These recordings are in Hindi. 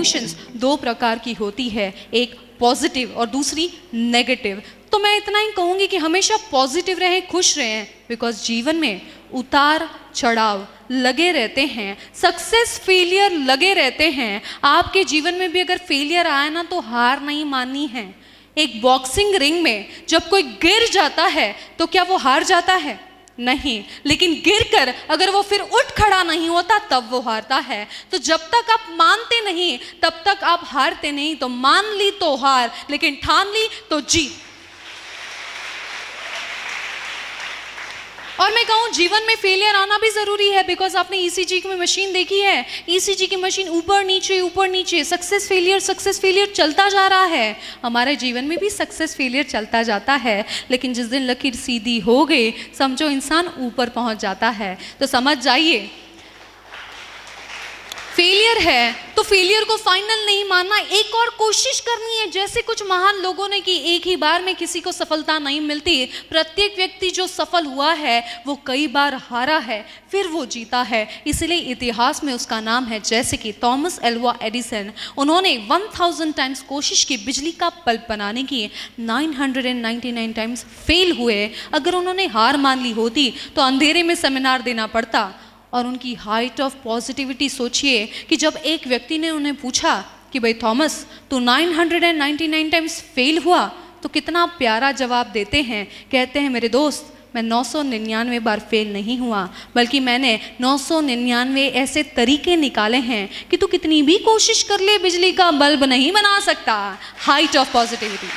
इमोशंस दो प्रकार की होती है, एक पॉजिटिव और दूसरी नेगेटिव। तो मैं इतना ही कहूँगी कि हमेशा पॉजिटिव रहें, खुश रहें, बिकॉज जीवन में उतार चढ़ाव लगे रहते हैं, सक्सेस फेलियर लगे रहते हैं। आपके जीवन में भी अगर फेलियर आए ना तो हार नहीं माननी है। एक बॉक्सिंग रिंग में जब कोई गिर जाता है तो क्या वो हार जाता है? नहीं, लेकिन गिरकर अगर वो फिर उठ खड़ा नहीं होता तब वो हारता है। तो जब तक आप मानते नहीं तब तक आप हारते नहीं। तो मान ली तो हार, लेकिन ठान ली तो जीत। और मैं कहूँ जीवन में फेलियर आना भी ज़रूरी है, बिकॉज आपने ईसीजी की मशीन देखी है, ईसीजी की मशीन ऊपर नीचे सक्सेस फेलियर चलता जा रहा है। हमारे जीवन में भी सक्सेस फेलियर चलता जाता है, लेकिन जिस दिन लकीर सीधी हो गई समझो इंसान ऊपर पहुंच जाता है। तो समझ जाइए, फेलियर है तो फेलियर को फाइनल नहीं मानना, एक और कोशिश करनी है। जैसे कुछ महान लोगों ने कि एक ही बार में किसी को सफलता नहीं मिलती। प्रत्येक व्यक्ति जो सफल हुआ है वो कई बार हारा है, फिर वो जीता है। इसलिए इतिहास में उसका नाम है, जैसे कि थॉमस एल्वा एडिसन। उन्होंने 1000 टाइम्स कोशिश की बिजली का बल्ब बनाने की, 999 टाइम्स फेल हुए। अगर उन्होंने हार मान ली होती तो अंधेरे में सेमिनार देना पड़ता। और उनकी हाइट ऑफ पॉजिटिविटी सोचिए कि जब एक व्यक्ति ने उन्हें पूछा कि भाई थॉमस तू 999 टाइम्स फेल हुआ, तो कितना प्यारा जवाब देते हैं। कहते हैं मेरे दोस्त, मैं 999 बार फेल नहीं हुआ, बल्कि मैंने 999 ऐसे तरीके निकाले हैं कि तू कितनी भी कोशिश कर ले बिजली का बल्ब नहीं बना सकता। Height of positivity.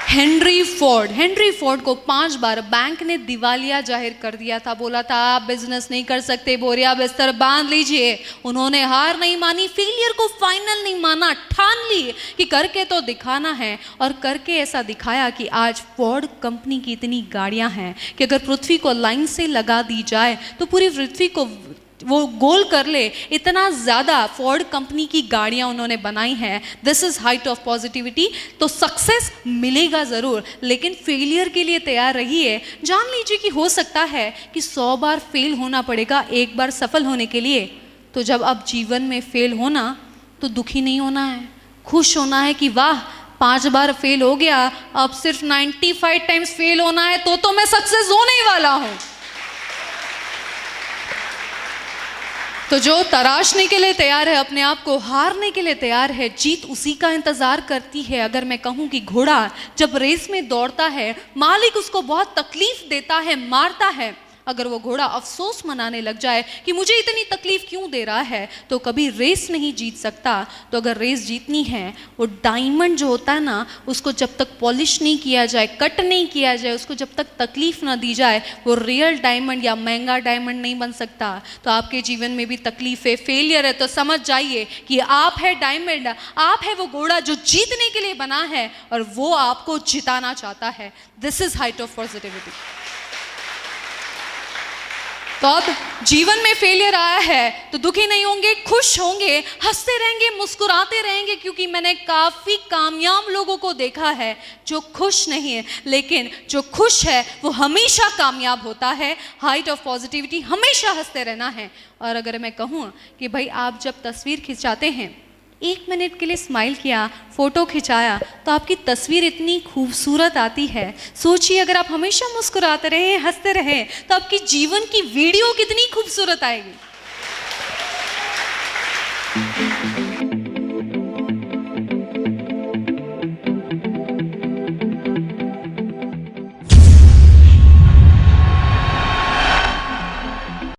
Henry Ford को 5 बार बैंक ने दिवालिया जाहिर कर दिया था। बोला था आप बिजनेस नहीं कर सकते, बोरिया बिस्तर बांध लीजिए। उन्होंने हार नहीं मानी, फेलियर को फाइनल नहीं माना, ठान ली कि करके तो दिखाना है। और करके ऐसा दिखाया कि आज फोर्ड कंपनी की इतनी गाड़ियां हैं कि अगर पृथ्वी को लाइन से लगा दी जाए तो पूरी पृथ्वी को वो गोल कर ले। इतना ज़्यादा फोर्ड कंपनी की गाड़ियाँ उन्होंने बनाई हैं। This is height of positivity. तो सक्सेस मिलेगा ज़रूर, लेकिन फेलियर के लिए तैयार रहिए। जान लीजिए कि हो सकता है कि 100 बार फेल होना पड़ेगा एक बार सफल होने के लिए। तो जब आप जीवन में फेल होना तो दुखी नहीं होना है, खुश होना है कि वाह 5 बार फेल हो गया, अब सिर्फ 95 टाइम्स फेल होना है तो मैं सक्सेस होने ही वाला हूँ। तो जो तराशने के लिए तैयार है, अपने आप को हारने के लिए तैयार है, जीत उसी का इंतजार करती है। अगर मैं कहूँ कि घोड़ा जब रेस में दौड़ता है, मालिक उसको बहुत तकलीफ देता है, मारता है। अगर वो घोड़ा अफसोस मनाने लग जाए कि मुझे इतनी तकलीफ क्यों दे रहा है, तो कभी रेस नहीं जीत सकता। तो अगर रेस जीतनी है, वो डायमंड जो होता है ना, उसको जब तक पॉलिश नहीं किया जाए, कट नहीं किया जाए, उसको जब तक तकलीफ ना दी जाए, वो रियल डायमंड या महंगा डायमंड नहीं बन सकता। तो आपके जीवन में भी तकलीफ है, फेलियर है, तो समझ जाइए कि आप है डायमंड, आप है वो घोड़ा जो जीतने के लिए बना है और वो आपको जिताना चाहता है। This is height of positivity. तो अब जीवन में फेलियर आया है तो दुखी नहीं होंगे, खुश होंगे, हंसते रहेंगे, मुस्कुराते रहेंगे, क्योंकि मैंने काफ़ी कामयाब लोगों को देखा है जो खुश नहीं है, लेकिन जो खुश है वो हमेशा कामयाब होता है। हाइट ऑफ पॉजिटिविटी, हमेशा हंसते रहना है। और अगर मैं कहूँ कि भाई आप जब तस्वीर खिंचाते हैं, 1 मिनट के लिए स्माइल किया, फ़ोटो खिंचाया, तो आपकी तस्वीर इतनी खूबसूरत आती है। सोचिए अगर आप हमेशा मुस्कुराते रहें, हंसते रहें, तो आपकी जीवन की वीडियो कितनी खूबसूरत आएगी।